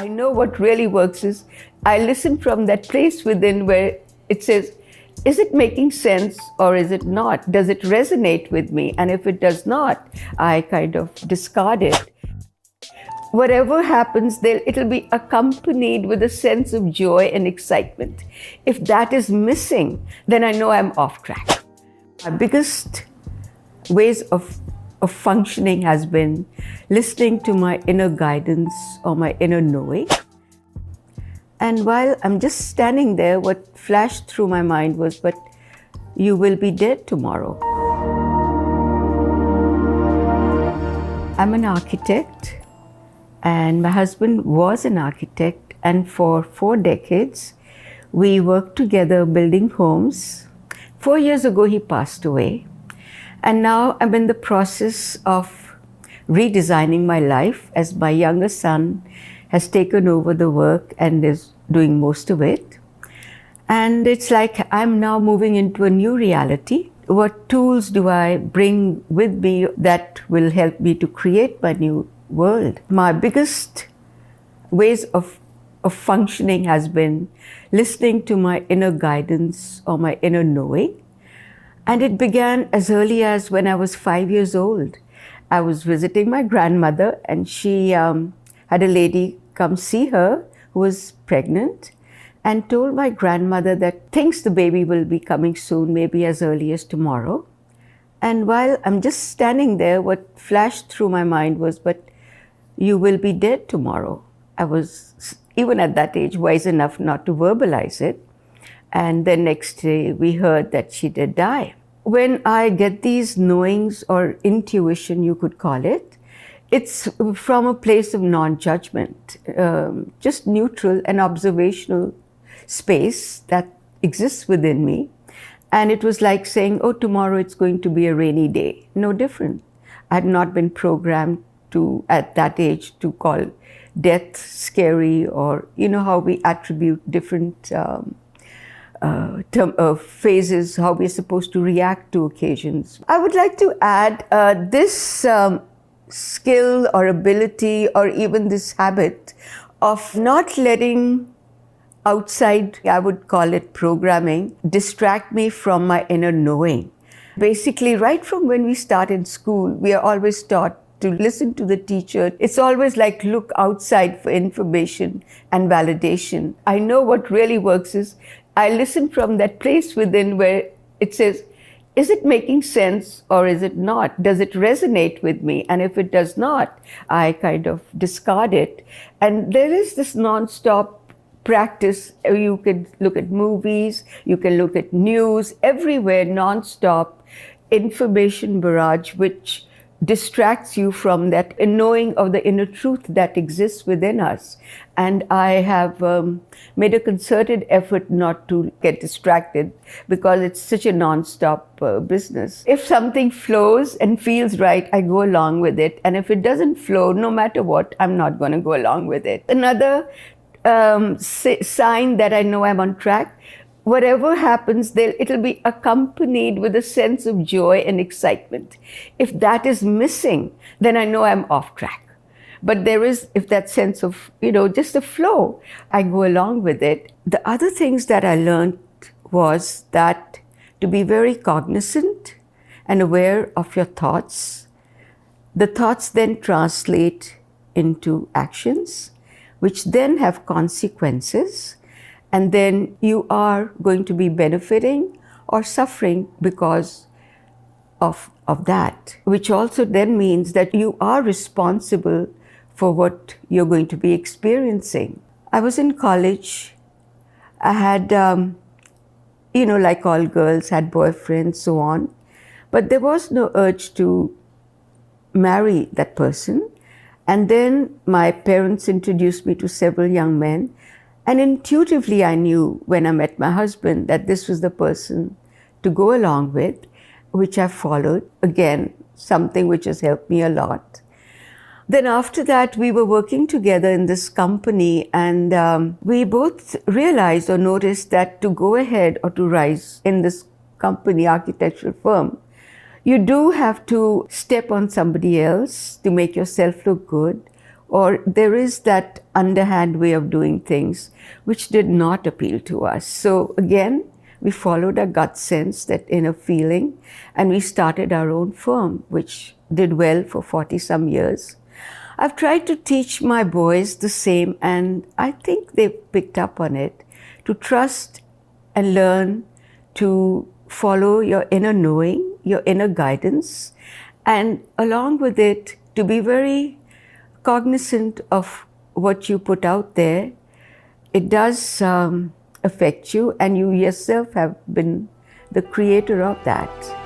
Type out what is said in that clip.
I know what really works is I listen from that place within where it says, is it making sense or is it not? Does it resonate with me? And if it does not, I kind of discard it. Whatever happens, it'll be accompanied with a sense of joy and excitement. If that is missing, then I know I'm off track. My biggest ways of functioning has been listening to my inner guidance or my inner knowing. And while I'm just standing there, what flashed through my mind was, but you will be dead tomorrow. I'm an architect, and my husband was an architect, and for 4 decades, we worked together building homes. 4 years ago, he passed away. And now I'm in the process of redesigning my life as my younger son has taken over the work and is doing most of it. And it's like I'm now moving into a new reality. What tools do I bring with me that will help me to create my new world? My biggest ways of functioning has been listening to my inner guidance or my inner knowing. And it began as early as when I was 5 years old. I was visiting my grandmother, and she had a lady come see her who was pregnant and told my grandmother that thinks the baby will be coming soon, maybe as early as tomorrow. And while I'm just standing there, what flashed through my mind was, but you will be dead tomorrow. I was, even at that age, wise enough not to verbalize it. And the next day we heard that she did die. When I get these knowings or intuition, you could call it, it's from a place of non-judgment, just neutral and observational space that exists within me. And it was like saying, oh, tomorrow it's going to be a rainy day. No different. I had not been programmed to, at that age, to call death scary, or you know how we attribute different phases, how we're supposed to react to occasions. I would like to add this skill or ability, or even this habit of not letting outside, I would call it programming, distract me from my inner knowing. Basically, right from when we start in school, we are always taught to listen to the teacher. It's always like look outside for information and validation. I know what really works is I listen from that place within where it says, is it making sense or is it not? Does it resonate with me? And if it does not, I kind of discard it. And there is this non-stop practice. You can look at movies, you can look at news, everywhere, non-stop information barrage, which distracts you from that knowing of the inner truth that exists within us. And I have made a concerted effort not to get distracted, because it's such a non-stop business. If something flows and feels right, I go along with it. And if it doesn't flow, no matter what, I'm not going to go along with it. Another sign that I know I'm on track, whatever happens, it'll be accompanied with a sense of joy and excitement. If that is missing, then I know I'm off track. But if that sense of, just a flow, I go along with it. The other things that I learned was that to be very cognizant and aware of your thoughts. The thoughts then translate into actions, which then have consequences. And then you are going to be benefiting or suffering because of that, which also then means that you are responsible for what you're going to be experiencing. I was in college. I had, like all girls, had boyfriends, so on. But there was no urge to marry that person. And then my parents introduced me to several young men. And intuitively, I knew when I met my husband that this was the person to go along with, which I followed. Again, something which has helped me a lot. Then after that, we were working together in this company, and we both realized or noticed that to go ahead or to rise in this company, architectural firm, you do have to step on somebody else to make yourself look good, or there is that underhand way of doing things which did not appeal to us. So again, we followed our gut sense, that inner feeling, and we started our own firm, which did well for 40 some years. I've tried to teach my boys the same, and I think they've picked up on it, to trust and learn to follow your inner knowing, your inner guidance, and along with it, to be very cognizant of what you put out there. It does affect you, and you yourself have been the creator of that.